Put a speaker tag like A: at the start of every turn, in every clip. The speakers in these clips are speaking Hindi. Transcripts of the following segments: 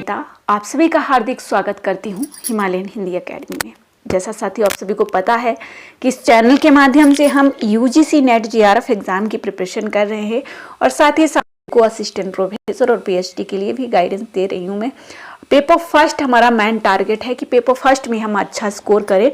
A: नमिता आप सभी का हार्दिक स्वागत करती हूँ हिमालयन हिंदी एकेडमी में। जैसा साथियों आप सभी को पता है कि इस चैनल के माध्यम से हम यूजीसी नेट जीआरएफ एग्जाम की प्रिपरेशन कर रहे हैं और साथ ही साथ को असिस्टेंट प्रोफेसर और पीएचडी के लिए भी गाइडेंस दे रही हूँ मैं। पेपर फर्स्ट हमारा मेन टारगेट है कि पेपर फर्स्ट में हम अच्छा स्कोर करें।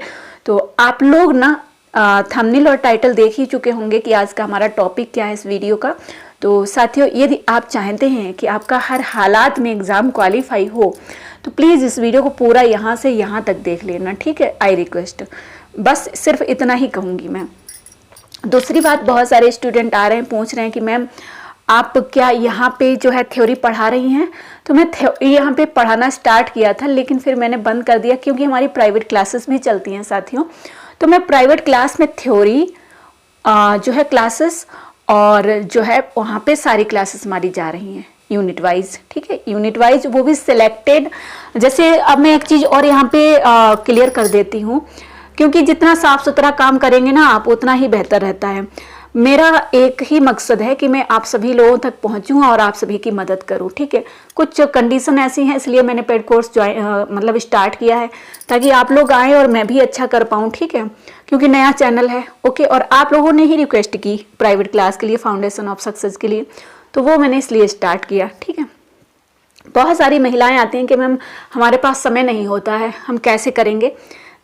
A: तो आप लोग ना थंबनेल और टाइटल देख ही चुके होंगे कि आज का हमारा टॉपिक क्या है इस वीडियो का। तो साथियों यदि आप चाहते हैं कि आपका हर हालात में एग्ज़ाम क्वालिफाई हो तो प्लीज़ इस वीडियो को पूरा यहाँ से यहाँ तक देख लेना, ठीक है। आई रिक्वेस्ट, बस सिर्फ इतना ही कहूँगी मैं। दूसरी बात, बहुत सारे स्टूडेंट आ रहे हैं पूछ रहे हैं कि मैम आप क्या यहाँ पे जो है थ्योरी पढ़ा रही हैं। तो मैं यहाँ पे पढ़ाना स्टार्ट किया था लेकिन फिर मैंने बंद कर दिया क्योंकि हमारी प्राइवेट क्लासेस भी चलती हैं साथियों। तो मैं प्राइवेट क्लास में थ्योरी जो है क्लासेस और जो है वहाँ पे सारी क्लासेस हमारी जा रही हैं यूनिट वाइज, ठीक है। यूनिट वाइज वो भी सिलेक्टेड। जैसे अब मैं एक चीज़ और यहाँ पे क्लियर कर देती हूँ, क्योंकि जितना साफ सुथरा काम करेंगे ना आप उतना ही बेहतर रहता है। मेरा एक ही मकसद है कि मैं आप सभी लोगों तक पहुँचूँ और आप सभी की मदद करूँ, ठीक है। कुछ कंडीशन ऐसी हैं इसलिए मैंने पेड कोर्स मतलब स्टार्ट किया है ताकि आप लोग आएँ और मैं भी अच्छा कर पाऊँ, ठीक है, क्योंकि नया चैनल है। ओके, और आप लोगों ने ही रिक्वेस्ट की प्राइवेट क्लास के लिए, फाउंडेशन ऑफ सक्सेस के लिए, तो वो मैंने इसलिए स्टार्ट किया, ठीक है। बहुत सारी महिलाएं आती हैं कि मैम हमारे पास समय नहीं होता है, हम कैसे करेंगे।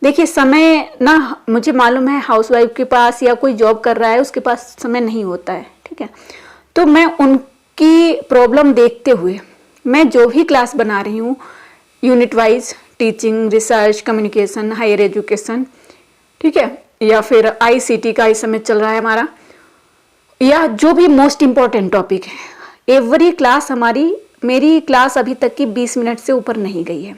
A: देखिए समय ना, मुझे मालूम है हाउसवाइफ के पास या कोई जॉब कर रहा है उसके पास समय नहीं होता है, ठीक है। तो मैं उनकी प्रॉब्लम देखते हुए मैं जो भी क्लास बना रही हूँ unit wise, teaching, research, communication, higher education, ठीक है, या फिर आईसीटी का इस समय चल रहा है हमारा, या जो भी मोस्ट इम्पॉर्टेंट टॉपिक है, एवरी क्लास मेरी क्लास अभी तक की 20 मिनट से ऊपर नहीं गई है।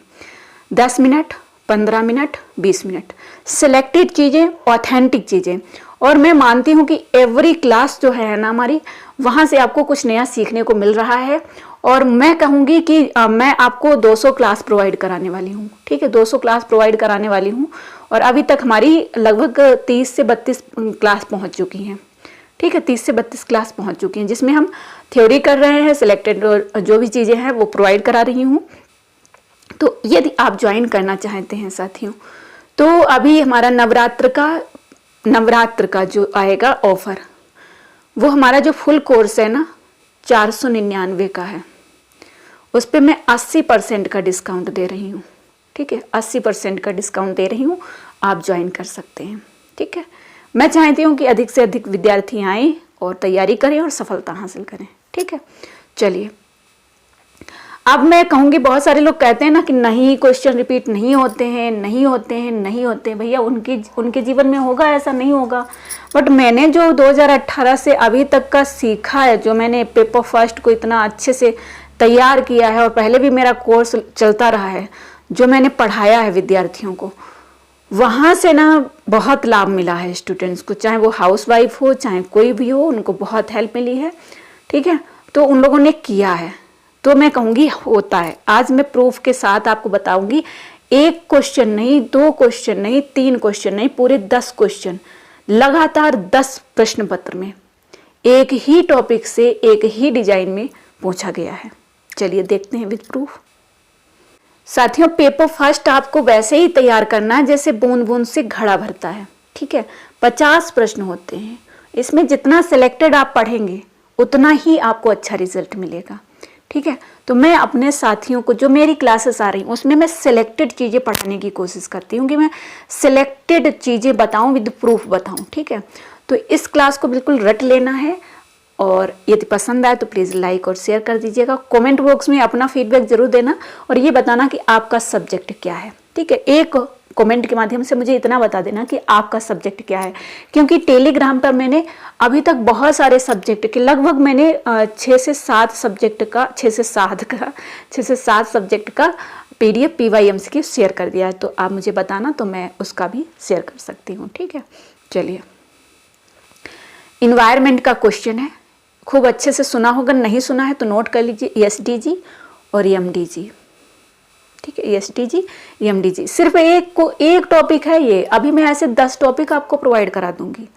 A: 10 मिनट, 15 मिनट, 20 मिनट, सिलेक्टेड चीज़ें, ऑथेंटिक चीज़ें। और मैं मानती हूँ कि एवरी क्लास जो है ना हमारी, वहाँ से आपको कुछ नया सीखने को मिल रहा है। और मैं कहूँगी कि मैं आपको 200 क्लास प्रोवाइड कराने वाली हूँ, ठीक है, 200 क्लास प्रोवाइड कराने वाली हूँ। और अभी तक हमारी लगभग 30 से 32 क्लास पहुँच चुकी हैं, ठीक है, 30 से 32 क्लास पहुँच चुकी हैं जिसमें हम थ्योरी कर रहे हैं, सिलेक्टेड जो भी चीज़ें हैं वो प्रोवाइड करा रही हूँ। तो यदि आप ज्वाइन करना चाहते हैं साथियों तो अभी हमारा नवरात्र का जो आएगा ऑफर, वो हमारा जो फुल कोर्स है ना 499 का है, उस पर मैं 80% का डिस्काउंट दे रही हूँ, ठीक है, 80% का डिस्काउंट दे रही हूँ। आप ज्वाइन कर सकते हैं, ठीक है। मैं चाहती हूँ कि अधिक से अधिक विद्यार्थी आएँ और तैयारी करें और सफलता हासिल करें, ठीक है। चलिए अब मैं कहूँगी, बहुत सारे लोग कहते हैं ना कि नहीं क्वेश्चन रिपीट नहीं होते हैं, नहीं होते हैं, नहीं होते हैं। भैया उनके जीवन में होगा, ऐसा नहीं होगा। बट मैंने जो 2018 से अभी तक का सीखा है, जो मैंने पेपर फर्स्ट को इतना अच्छे से तैयार किया है और पहले भी मेरा कोर्स चलता रहा है, जो मैंने पढ़ाया है विद्यार्थियों को, वहाँ से ना बहुत लाभ मिला है स्टूडेंट्स को, चाहे वो हाउसवाइफ हो चाहे कोई भी हो, उनको बहुत हेल्प मिली है, ठीक है। तो उन लोगों ने किया है तो मैं कहूँगी होता है। आज मैं प्रूफ के साथ आपको बताऊंगी, 1 क्वेश्चन नहीं, 2 क्वेश्चन नहीं, 3 क्वेश्चन नहीं, पूरे 10 क्वेश्चन लगातार 10 प्रश्न पत्र में एक ही टॉपिक से एक ही डिजाइन में पूछा गया है। चलिए देखते हैं विद प्रूफ। साथियों पेपर फर्स्ट आपको वैसे ही तैयार करना है जैसे बूंद बूंद से घड़ा भरता है, ठीक है। 50 प्रश्न होते हैं, इसमें जितना सिलेक्टेड आप पढ़ेंगे उतना ही आपको अच्छा रिजल्ट मिलेगा, ठीक है। तो मैं अपने साथियों को, जो मेरी क्लासेस आ रही हैं उसमें मैं सिलेक्टेड चीज़ें पढ़ाने की कोशिश करती हूँ कि मैं सिलेक्टेड चीज़ें बताऊँ, विद प्रूफ बताऊँ, ठीक है। तो इस क्लास को बिल्कुल रट लेना है और यदि पसंद आए तो प्लीज़ लाइक और शेयर कर दीजिएगा। कमेंट बॉक्स में अपना फीडबैक जरूर देना और ये बताना कि आपका सब्जेक्ट क्या है, ठीक है। एक कमेंट के माध्यम से मुझे इतना बता देना कि आपका सब्जेक्ट क्या है, क्योंकि टेलीग्राम पर मैंने अभी तक बहुत सारे सब्जेक्ट के, लगभग मैंने 6 से 7 सब्जेक्ट का PDF PYMCQ शेयर कर दिया है। तो आप मुझे बताना तो मैं उसका भी शेयर कर सकती हूँ, ठीक है। चलिए, इन्वायरमेंट का क्वेश्चन है, खूब अच्छे से सुना होगा, नहीं सुना है तो नोट कर लीजिए। SDG और MDG, ठीक है, SDG MDG सिर्फ एक टॉपिक है ये। अभी मैं ऐसे 10 टॉपिक आपको प्रोवाइड करा दूंगी,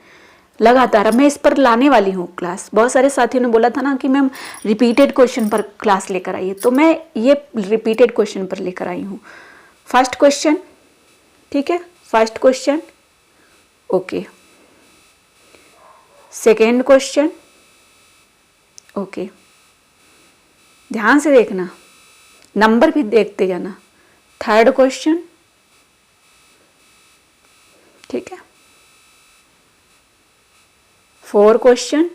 A: लगातार। अब मैं इस पर लाने वाली हूँ क्लास। बहुत सारे साथियों ने बोला था ना कि मैम रिपीटेड क्वेश्चन पर क्लास लेकर आइए, तो मैं ये रिपीटेड क्वेश्चन पर लेकर आई हूँ। फर्स्ट क्वेश्चन, ठीक है, first question, okay. Second question, okay. ध्यान से देखना, नंबर भी देखते जाना। थर्ड क्वेश्चन, ठीक है। फोर क्वेश्चन,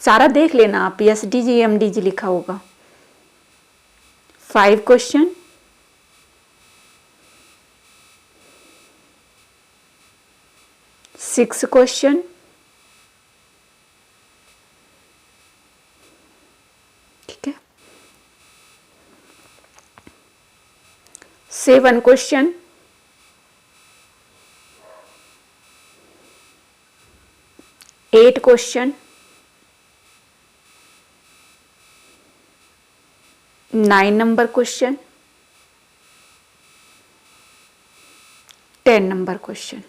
A: सारा देख लेना आप, SDG MDG लिखा होगा। 5 क्वेश्चन, 6 क्वेश्चन, ठीक है। 7 question, 8 question, 9 number question, 10 number question.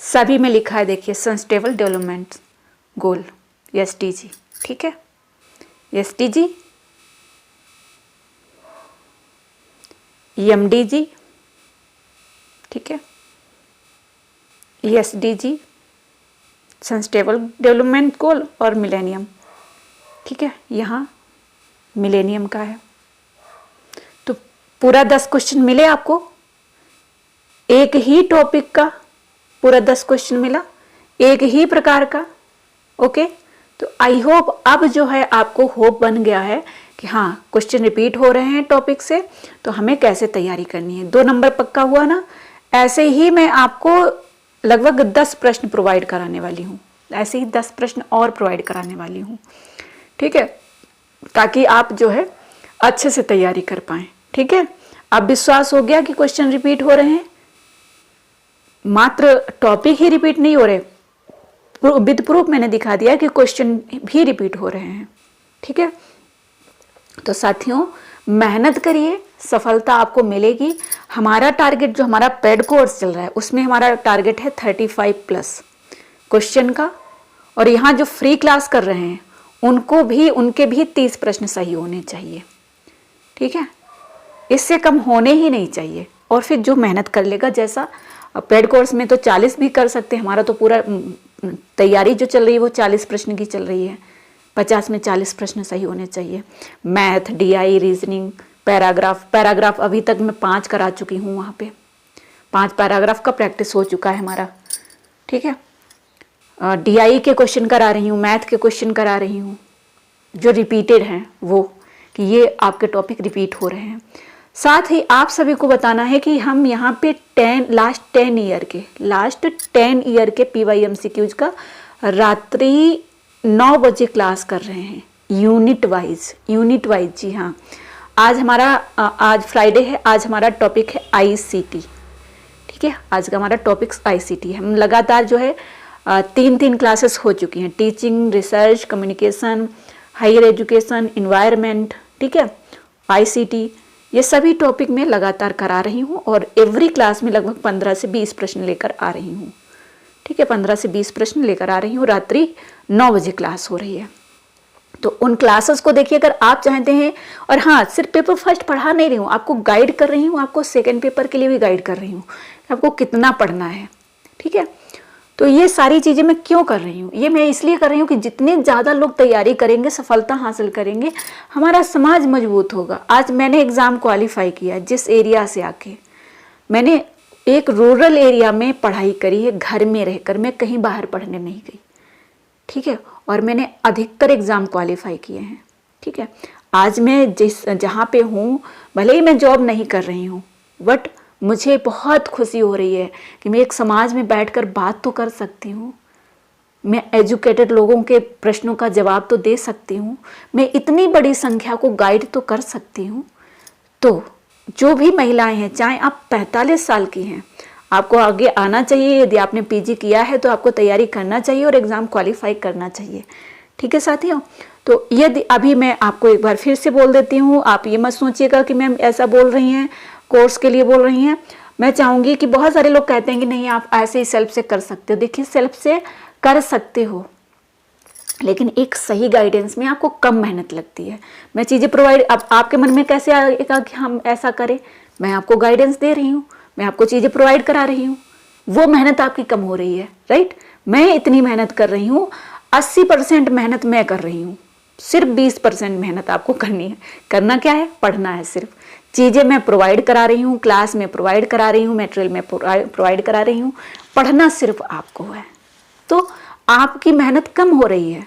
A: सभी में लिखा है, देखिए, सस्टेनेबल डेवलपमेंट गोल, SDG, ठीक है। SDG, MDG, ठीक है, SDG, सस्टेनेबल डेवलपमेंट गोल, और मिलेनियम, ठीक है। यहाँ मिलेनियम का है। तो पूरा 10 क्वेश्चन मिले आपको, एक ही टॉपिक का पूरा 10 क्वेश्चन मिला, एक ही प्रकार का, ओके। तो आई होप अब जो है आपको होप बन गया है कि हाँ क्वेश्चन रिपीट हो रहे हैं टॉपिक से, तो हमें कैसे तैयारी करनी है। 2 नंबर पक्का हुआ ना। ऐसे ही मैं आपको लगभग 10 प्रश्न प्रोवाइड कराने वाली हूँ, ऐसे ही 10 प्रश्न और प्रोवाइड कराने वाली हूँ, ठीक है, ताकि आप जो है अच्छे से तैयारी कर पाएं, ठीक है। अब विश्वास हो गया कि क्वेश्चन रिपीट हो रहे हैं, मात्र टॉपिक ही रिपीट नहीं हो रहे, विद प्रूफ मैंने दिखा दिया कि क्वेश्चन भी रिपीट हो रहे हैं, ठीक है। तो साथियों मेहनत करिए, सफलता आपको मिलेगी। हमारा टारगेट, जो हमारा पेड कोर्स चल रहा है, उसमें हमारा टारगेट है 35+ क्वेश्चन का, और यहाँ जो फ्री क्लास कर रहे हैं उनके भी 30 प्रश्न सही होने चाहिए, ठीक है। इससे कम होने ही नहीं चाहिए। और फिर जो मेहनत कर लेगा, जैसा पेड कोर्स में तो 40 भी कर सकते हैं, हमारा तो पूरा तैयारी जो चल रही है वो 40 प्रश्न की चल रही है, 50 में 40 प्रश्न सही होने चाहिए। मैथ, DI, रीजनिंग, पैराग्राफ अभी तक मैं 5 करा चुकी हूँ, वहाँ पे 5 पैराग्राफ का प्रैक्टिस हो चुका है हमारा, ठीक है। DI के क्वेश्चन करा रही हूँ, मैथ के क्वेश्चन करा रही हूँ जो रिपीटेड हैं, वो कि ये आपके टॉपिक रिपीट हो रहे हैं। साथ ही आप सभी को बताना है कि हम यहाँ पे लास्ट 10 ईयर के PYMCQs का रात्रि 9 बजे क्लास कर रहे हैं, यूनिट वाइज। जी हाँ। आज फ्राइडे है, आज हमारा टॉपिक है ICT, ठीक है। आज का हमारा टॉपिक ICT है। हम लगातार जो है 3 क्लासेस हो चुकी हैं, teaching, research, communication, higher education, environment, ठीक है, ICT, ये सभी टॉपिक में लगातार करा रही हूँ, और एवरी क्लास में लगभग 15 से 20 प्रश्न लेकर आ रही हूँ, ठीक है। 15 से 20 प्रश्न लेकर आ रही हूँ। रात्रि 9 बजे क्लास हो रही है, तो उन क्लासेस को देखिए अगर आप चाहते हैं। और हाँ, सिर्फ पेपर फर्स्ट पढ़ा नहीं रही हूँ, आपको गाइड कर रही हूँ, आपको सेकेंड पेपर के लिए भी गाइड कर रही हूँ, आपको कितना पढ़ना है, ठीक है। तो ये सारी चीज़ें मैं क्यों कर रही हूँ, ये मैं इसलिए कर रही हूँ कि जितने ज़्यादा लोग तैयारी करेंगे, सफलता हासिल करेंगे, हमारा समाज मजबूत होगा। आज मैंने एग्ज़ाम क्वालिफाई किया, जिस एरिया से आके मैंने एक रूरल एरिया में पढ़ाई करी है, घर में रहकर, मैं कहीं बाहर पढ़ने नहीं गई, ठीक है। और मैंने अधिकतर एग्ज़ाम क्वालिफाई किए हैं, ठीक है। आज मैं जहाँ पे हूँ, भले ही मैं जॉब नहीं कर रही हूँ, बट मुझे बहुत खुशी हो रही है कि मैं एक समाज में बैठकर बात तो कर सकती हूँ, मैं एजुकेटेड लोगों के प्रश्नों का जवाब तो दे सकती हूँ, मैं इतनी बड़ी संख्या को गाइड तो कर सकती हूँ। तो जो भी महिलाएं हैं, चाहे आप 45 साल की हैं, आपको आगे आना चाहिए। यदि आपने PG किया है तो आपको तैयारी करना चाहिए और एग्ज़ाम क्वालिफाई करना चाहिए, ठीक है साथियों। तो यदि अभी मैं आपको एक बार फिर से बोल देती हूँ, आप ये मत सोचिएगा कि मैम ऐसा बोल रही हैं, कोर्स के लिए बोल रही हैं। मैं चाहूँगी कि बहुत सारे लोग कहते हैं कि नहीं आप ऐसे ही सेल्फ से कर सकते हो। देखिए सेल्फ से कर सकते हो, लेकिन एक सही गाइडेंस में आपको कम मेहनत लगती है। मैं चीज़ें प्रोवाइड, अब आपके मन में कैसे आएगा कि हम ऐसा करें, मैं आपको गाइडेंस दे रही हूँ, मैं आपको चीज़ें प्रोवाइड करा रही हूँ, वो मेहनत आपकी कम हो रही है, राइट। मैं इतनी मेहनत कर रही हूँ, 80% मेहनत मैं कर रही हूँ, सिर्फ 20% मेहनत आपको करनी है। करना क्या है, पढ़ना है। सिर्फ चीज़ें मैं प्रोवाइड करा रही हूँ, क्लास में प्रोवाइड करा रही हूँ, मटेरियल में प्रोवाइड करा रही हूँ, पढ़ना सिर्फ आपको है। तो आपकी मेहनत कम हो रही है,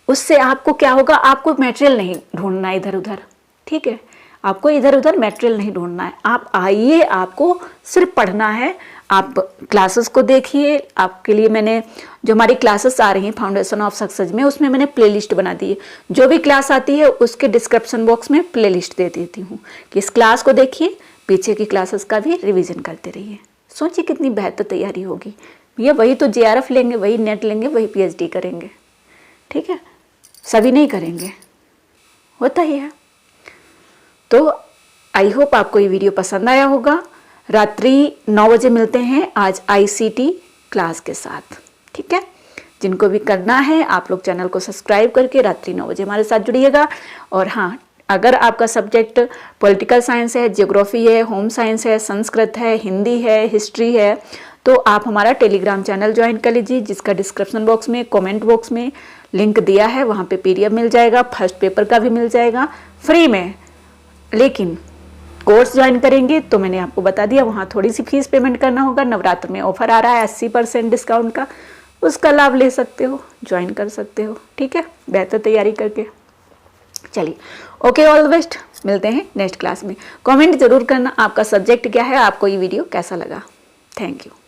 A: उससे आपको क्या होगा, आपको मटेरियल नहीं ढूंढना इधर उधर, ठीक है। आपको इधर उधर मटेरियल नहीं ढूंढना है, आप आइए, आपको सिर्फ पढ़ना है। आप क्लासेस को देखिए, आपके लिए मैंने जो हमारी क्लासेस आ रही हैं फाउंडेशन ऑफ सक्सेस में, उसमें मैंने प्लेलिस्ट बना दी है। जो भी क्लास आती है उसके डिस्क्रिप्शन बॉक्स में प्लेलिस्ट दे देती हूँ कि इस क्लास को देखिए, पीछे की क्लासेस का भी रिवीजन करते रहिए। सोचिए कितनी बेहतर तैयारी होगी भैया। वही तो JRF लेंगे, वही नेट लेंगे, वही PhD करेंगे, ठीक है। सभी नहीं करेंगे, होता ही है। तो आई होप आपको ये वीडियो पसंद आया होगा। रात्रि 9 बजे मिलते हैं आज ICT क्लास के साथ, ठीक है। जिनको भी करना है आप लोग चैनल को सब्सक्राइब करके रात्रि 9 बजे हमारे साथ जुड़िएगा। और हाँ, अगर आपका सब्जेक्ट पॉलिटिकल साइंस है, ज्योग्राफी है, होम साइंस है, संस्कृत है, हिंदी है, हिस्ट्री है, तो आप हमारा टेलीग्राम चैनल ज्वाइन कर लीजिए, जिसका डिस्क्रिप्शन बॉक्स में, कमेंट बॉक्स में लिंक दिया है। वहाँ पे PDF मिल जाएगा, फर्स्ट पेपर का भी मिल जाएगा फ्री में। लेकिन कोर्स ज्वाइन करेंगे तो मैंने आपको बता दिया, वहाँ थोड़ी सी फीस पेमेंट करना होगा। नवरात्र में ऑफर आ रहा है 80% डिस्काउंट का, उसका लाभ ले सकते हो, ज्वाइन कर सकते हो, ठीक है, बेहतर तैयारी करके। चलिए, ओके, ऑल द बेस्ट। मिलते हैं नेक्स्ट क्लास में। कमेंट जरूर करना आपका सब्जेक्ट क्या है, आपको ये वीडियो कैसा लगा। Thank you.